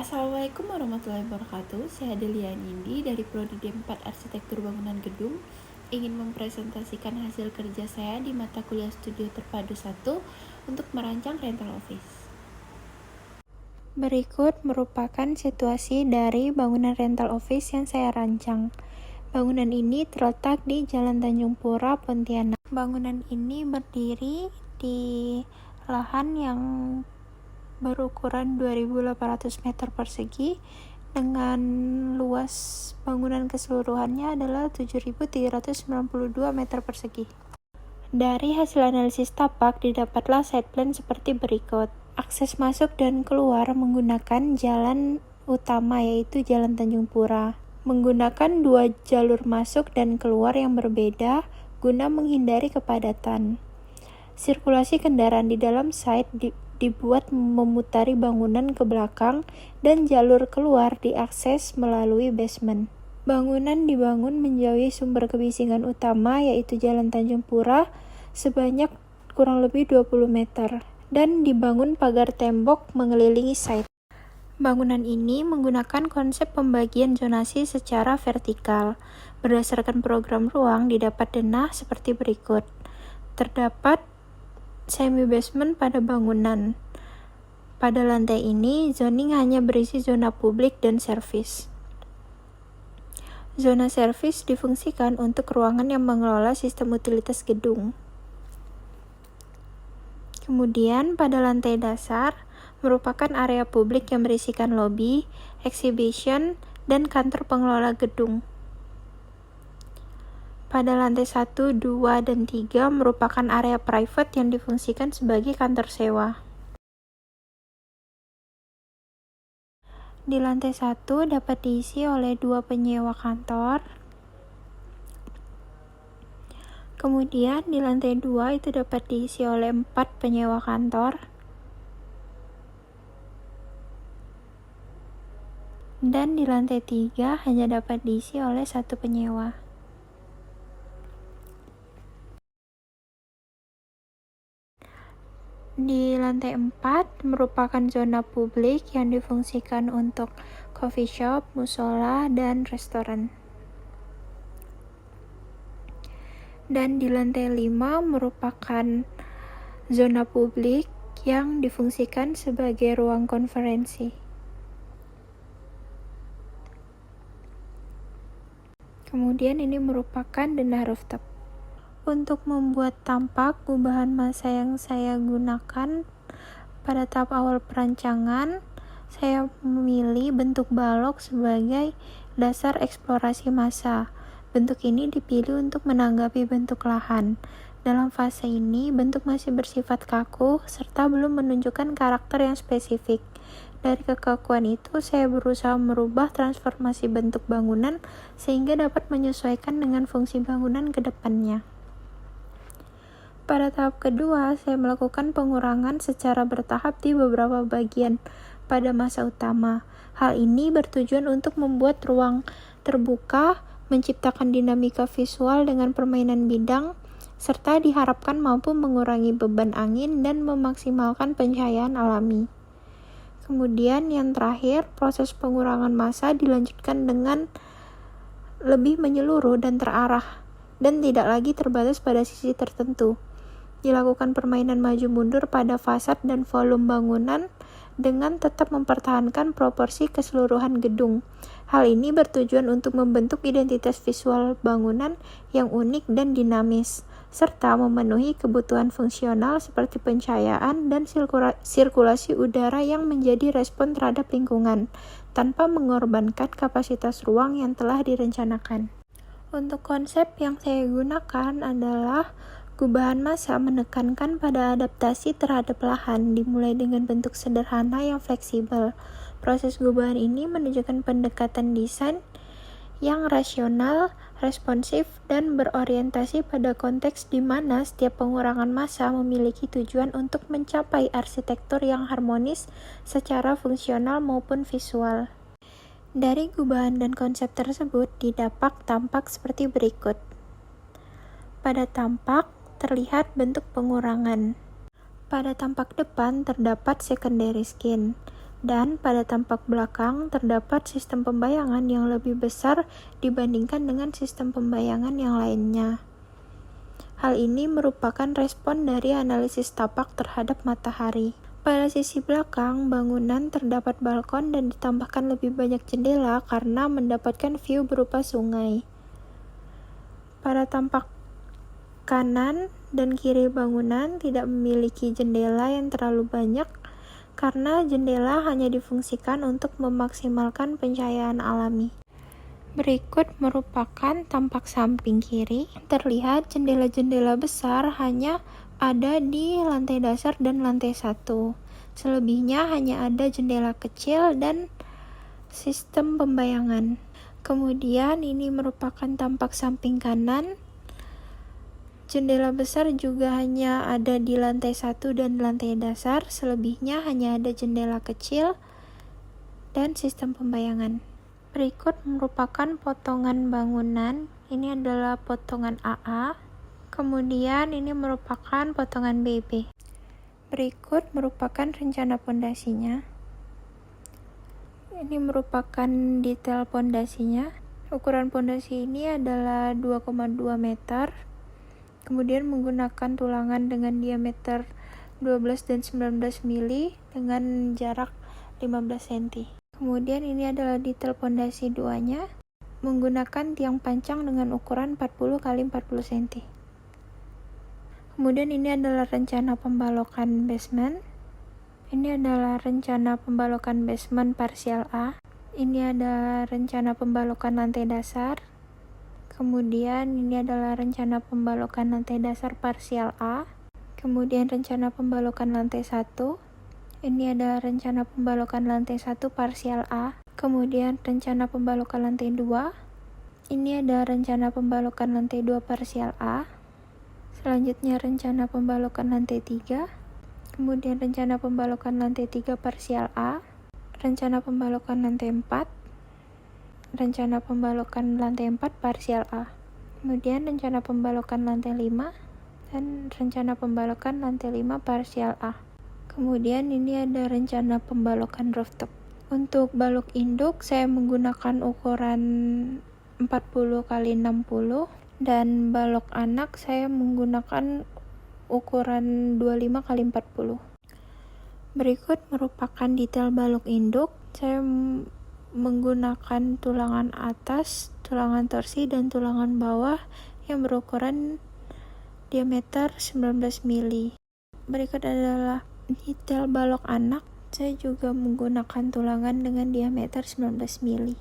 Assalamualaikum warahmatullahi wabarakatuh. Saya Delia Nindi dari Prodi D4 Arsitektur Bangunan Gedung ingin mempresentasikan hasil kerja saya di mata kuliah Studio Terpadu 1 untuk merancang rental office. Berikut merupakan situasi dari bangunan rental office yang saya rancang. Bangunan ini terletak di Jalan Tanjung Pura, Pontianak. Bangunan ini berdiri di lahan yang berukuran 2.800 meter persegi dengan luas bangunan keseluruhannya adalah 7.392 meter persegi. Dari hasil analisis tapak didapatlah site plan seperti berikut. Akses masuk dan keluar menggunakan jalan utama yaitu Jalan Tanjung Pura. Menggunakan 2 jalur masuk dan keluar yang berbeda guna menghindari kepadatan. Sirkulasi kendaraan di dalam site dibuat memutari bangunan ke belakang dan jalur keluar diakses melalui basement. Bangunan dibangun menjauhi sumber kebisingan utama yaitu Jalan Tanjung Pura sebanyak kurang lebih 20 meter dan dibangun pagar tembok mengelilingi site. Bangunan ini menggunakan konsep pembagian zonasi secara vertikal. Berdasarkan program ruang didapat denah seperti berikut. Terdapat semi basement pada bangunan. Pada lantai ini, zoning hanya berisi zona publik dan servis. Zona servis difungsikan untuk ruangan yang mengelola sistem utilitas gedung. Kemudian, pada lantai dasar, merupakan area publik yang berisikan lobi, exhibition, dan kantor pengelola gedung. Pada lantai 1, 2, dan 3 merupakan area private yang difungsikan sebagai kantor sewa. Di lantai 1 dapat diisi oleh 2 penyewa kantor. Kemudian di lantai 2 itu dapat diisi oleh 4 penyewa kantor. Dan di lantai 3 hanya dapat diisi oleh 1 penyewa. Di lantai 4 merupakan zona publik yang difungsikan untuk coffee shop, musola, dan restoran. Dan di lantai 5 merupakan zona publik yang difungsikan sebagai ruang konferensi. Kemudian ini merupakan denah rooftop. Untuk membuat tampak gubahan massa yang saya gunakan pada tahap awal perancangan, saya memilih bentuk balok sebagai dasar eksplorasi massa. Bentuk ini dipilih untuk menanggapi bentuk lahan. Dalam fase ini, bentuk masih bersifat kaku serta belum menunjukkan karakter yang spesifik. Dari kekakuan itu, saya berusaha merubah transformasi bentuk bangunan sehingga dapat menyesuaikan dengan fungsi bangunan ke depannya. Pada tahap kedua, saya melakukan pengurangan secara bertahap di beberapa bagian pada massa utama. Hal ini bertujuan untuk membuat ruang terbuka, menciptakan dinamika visual dengan permainan bidang, serta diharapkan mampu mengurangi beban angin dan memaksimalkan pencahayaan alami. Kemudian yang terakhir, proses pengurangan massa dilanjutkan dengan lebih menyeluruh dan terarah, dan tidak lagi terbatas pada sisi tertentu. Dilakukan permainan maju mundur pada fasad dan volume bangunan dengan tetap mempertahankan proporsi keseluruhan gedung. Hal ini bertujuan untuk membentuk identitas visual bangunan yang unik dan dinamis, serta memenuhi kebutuhan fungsional seperti pencahayaan dan sirkulasi udara yang menjadi respon terhadap lingkungan, tanpa mengorbankan kapasitas ruang yang telah direncanakan. Untuk konsep yang saya gunakan adalah gubahan massa menekankan pada adaptasi terhadap lahan, dimulai dengan bentuk sederhana yang fleksibel. Proses gubahan ini menunjukkan pendekatan desain yang rasional, responsif, dan berorientasi pada konteks di mana setiap pengurangan massa memiliki tujuan untuk mencapai arsitektur yang harmonis secara fungsional maupun visual. Dari gubahan dan konsep tersebut didapat tampak seperti berikut. Pada tampak terlihat bentuk pengurangan. Pada tampak depan terdapat secondary skin. Dan pada tampak belakang terdapat sistem pembayangan yang lebih besar dibandingkan dengan sistem pembayangan yang lainnya. Hal ini merupakan respon dari analisis tapak terhadap matahari. Pada sisi belakang bangunan terdapat balkon dan ditambahkan lebih banyak jendela karena mendapatkan view berupa sungai. Pada tampak kanan dan kiri bangunan tidak memiliki jendela yang terlalu banyak karena jendela hanya difungsikan untuk memaksimalkan pencahayaan alami. Berikut merupakan tampak samping kiri. Terlihat jendela-jendela besar hanya ada di lantai dasar dan lantai 1. Selebihnya hanya ada jendela kecil dan sistem pembayangan. Kemudian ini merupakan tampak samping kanan. Jendela besar juga hanya ada di lantai 1 dan lantai dasar. Selebihnya hanya ada jendela kecil dan sistem pembayangan. Berikut merupakan potongan bangunan. Ini adalah potongan AA. Kemudian ini merupakan potongan BB. Berikut merupakan rencana pondasinya. Ini merupakan detail pondasinya. Ukuran pondasi ini adalah 2,2 meter. Kemudian menggunakan tulangan dengan diameter 12 dan 19 mili dengan jarak 15 cm. Kemudian ini adalah detail pondasi 2-nya. Menggunakan tiang pancang dengan ukuran 40 x 40 cm. Kemudian ini adalah rencana pembalokan basement. Ini adalah rencana pembalokan basement parsial A. Ini adalah rencana pembalokan lantai dasar. Kemudian ini adalah rencana pembalokan lantai dasar parsial A. Kemudian rencana pembalokan lantai 1. Ini adalah rencana pembalokan lantai 1 parsial A. Kemudian rencana pembalokan lantai 2. Ini adalah rencana pembalokan lantai 2 parsial A. Selanjutnya rencana pembalokan lantai 3. Kemudian rencana pembalokan lantai 3 parsial A. Rencana pembalokan lantai 4. Rencana pembalokan lantai 4 parsial A. Kemudian rencana pembalokan lantai 5 dan rencana pembalokan lantai 5 parsial A. Kemudian ini ada rencana pembalokan rooftop. Untuk balok induk saya menggunakan ukuran 40 x 60 dan balok anak saya menggunakan ukuran 25 x 40. Berikut merupakan detail balok induk. Saya menggunakan tulangan atas, tulangan torsi, dan tulangan bawah yang berukuran diameter 19 mili. Berikut adalah detail balok anak. Saya juga menggunakan tulangan dengan diameter 19 mili.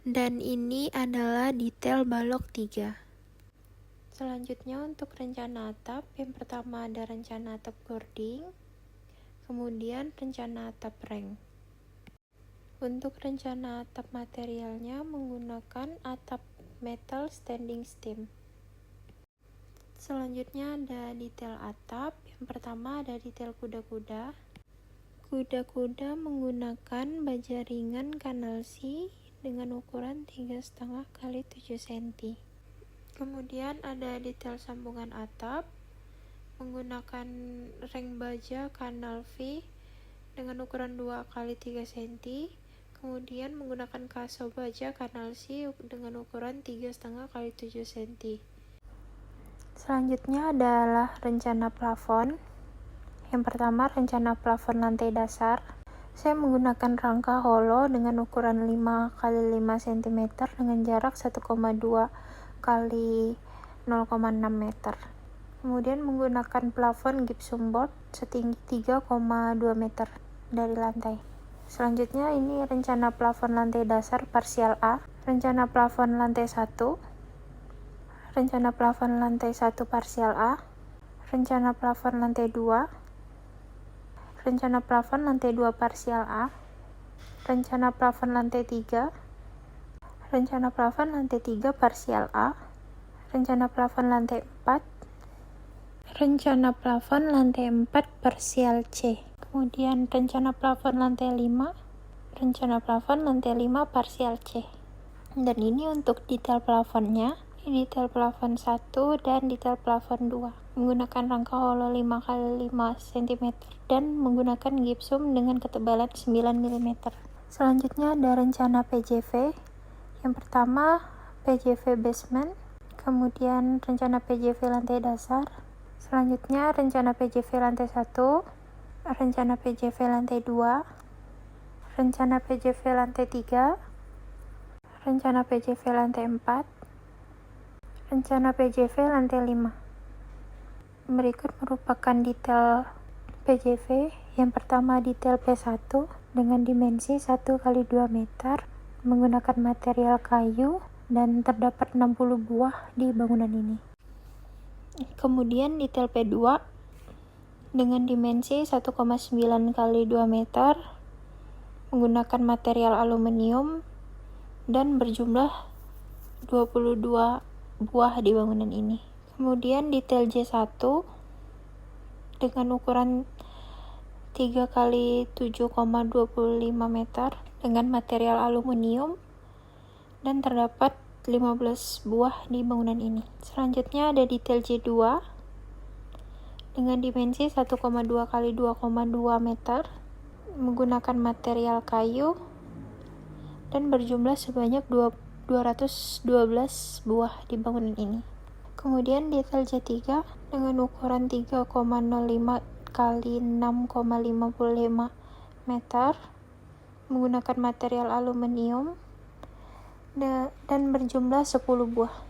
Dan ini adalah detail balok 3. Selanjutnya untuk rencana atap, yang pertama ada rencana atap boarding, kemudian rencana atap rank. Untuk rencana atap materialnya menggunakan atap metal standing seam. Selanjutnya ada detail atap. Yang pertama ada detail kuda-kuda. Kuda-kuda menggunakan baja ringan kanal C dengan ukuran 3,5 x 7 cm. Kemudian ada detail sambungan atap menggunakan reng baja kanal V dengan ukuran 2 x 3 cm. Kemudian menggunakan kaso baja kanal C dengan ukuran 3,5 x 7 cm. Selanjutnya adalah rencana plafon. Yang pertama rencana plafon lantai dasar. Saya menggunakan rangka holo dengan ukuran 5 x 5 cm dengan jarak 1,2 x 0,6 meter. Kemudian menggunakan plafon gypsum board setinggi 3,2 meter dari lantai. Selanjutnya ini rencana plafon lantai dasar parsial A, rencana plafon lantai 1, rencana plafon lantai 1 parsial A, rencana plafon lantai 2, rencana plafon lantai 2 parsial A, rencana plafon lantai 3, rencana plafon lantai 3 parsial A, rencana plafon lantai 4, rencana plafon lantai 4 parsial C. Kemudian rencana plafon lantai 5, rencana plafon lantai 5 parsial C. Dan ini untuk detail plafonnya, ini detail plafon 1 dan detail plafon 2. menggunakan rangka holo 5x5 cm dan menggunakan gipsum dengan ketebalan 9 mm. Selanjutnya ada rencana PJV. Yang pertama PJV basement, kemudian rencana PJV lantai dasar, selanjutnya rencana PJV lantai 1, rencana PJV lantai 2, rencana PJV lantai 3, rencana PJV lantai 4, rencana PJV lantai 5. Berikut merupakan detail PJV. Yang pertama detail P1 dengan dimensi 1x2 meter menggunakan material kayu dan terdapat 60 buah di bangunan ini. Kemudian detail P2 dengan dimensi 1,9x2 meter menggunakan material aluminium dan berjumlah 22 buah di bangunan ini. Kemudian detail J1 dengan ukuran 3x7,25 meter dengan material aluminium dan terdapat 15 buah di bangunan ini. Selanjutnya ada detail J2 dengan dimensi 1,2x2,2 meter menggunakan material kayu dan berjumlah sebanyak 212 buah di bangunan ini. Kemudian detail J3 dengan ukuran 3,05 x 6,55 meter menggunakan material aluminium dan berjumlah 10 buah.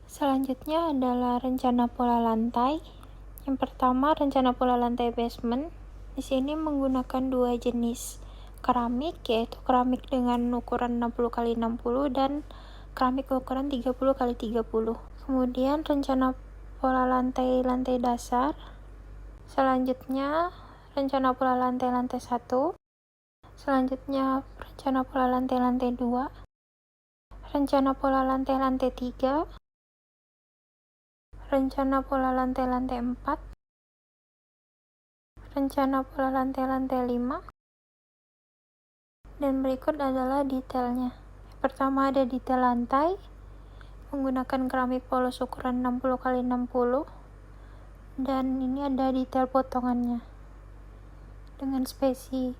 Selanjutnya adalah rencana pola lantai. Yang pertama rencana pola lantai basement. Di sini menggunakan dua jenis keramik, yaitu keramik dengan ukuran 60 x 60 dan keramik ukuran 30 x 30. Kemudian rencana pola lantai dasar. Selanjutnya rencana pola lantai 1. Selanjutnya rencana pola lantai 2. Rencana pola lantai 3. Rencana pola lantai 4. Rencana pola lantai 5. Dan berikut adalah detailnya. Pertama ada detail lantai menggunakan keramik polos ukuran 60 x 60 dan ini ada detail potongannya dengan spesi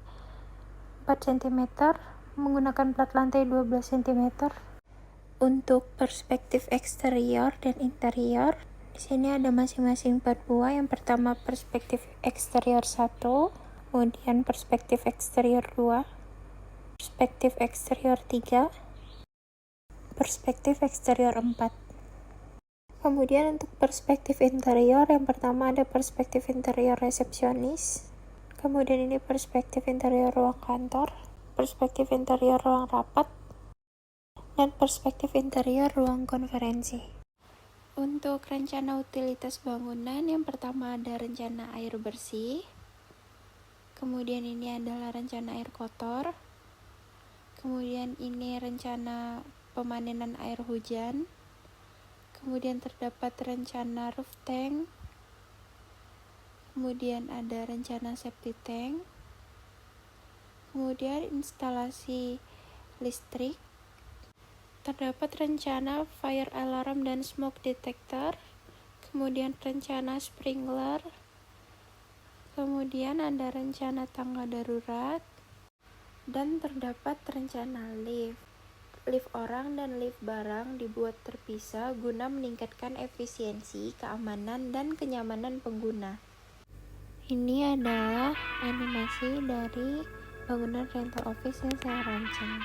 4 cm menggunakan plat lantai 12 cm. Untuk perspektif eksterior dan interior, di sini ada masing-masing 4 buah. Yang pertama perspektif eksterior 1, kemudian perspektif eksterior 2, perspektif eksterior 3, perspektif eksterior 4. Kemudian untuk perspektif interior, yang pertama ada perspektif interior resepsionis, kemudian ini perspektif interior ruang kantor, perspektif interior ruang rapat, dan perspektif interior ruang konferensi. Untuk rencana utilitas bangunan, yang pertama ada rencana air bersih, kemudian ini adalah rencana air kotor, kemudian ini rencana pemanenan air hujan, kemudian terdapat rencana roof tank, kemudian ada rencana septic tank, kemudian instalasi listrik, terdapat rencana fire alarm dan smoke detector, kemudian rencana sprinkler, kemudian ada rencana tangga darurat, dan terdapat rencana lift. Lift orang dan lift barang dibuat terpisah guna meningkatkan efisiensi, keamanan, dan kenyamanan pengguna. Ini adalah animasi dari bangunan rental office yang saya rancang.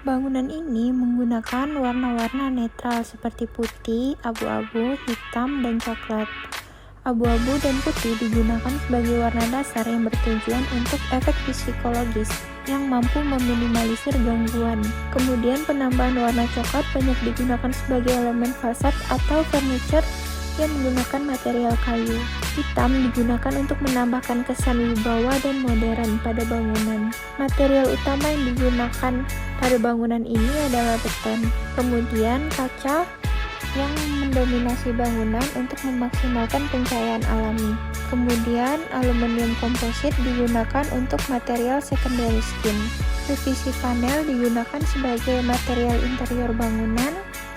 Bangunan ini menggunakan warna-warna netral seperti putih, abu-abu, hitam, dan coklat. Abu-abu dan putih digunakan sebagai warna dasar yang bertujuan untuk efek psikologis yang mampu meminimalisir gangguan. Kemudian penambahan warna coklat banyak digunakan sebagai elemen fasad atau furniture yang menggunakan material kayu. Hitam digunakan untuk menambahkan kesan wibawa dan modern pada bangunan. Material utama yang digunakan pada bangunan ini adalah beton. Kemudian kaca yang mendominasi bangunan untuk memaksimalkan pencahayaan alami. Kemudian aluminium komposit digunakan untuk material secondary skin. PVC panel digunakan sebagai material interior bangunan,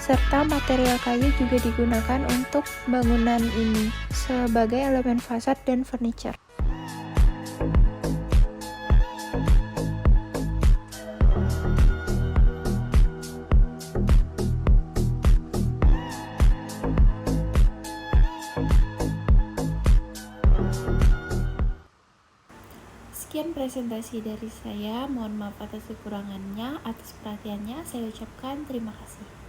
serta material kayu juga digunakan untuk bangunan ini sebagai elemen fasad dan furniture. Sekian presentasi dari saya, mohon maaf atas kekurangannya. Atas perhatiannya saya ucapkan terima kasih.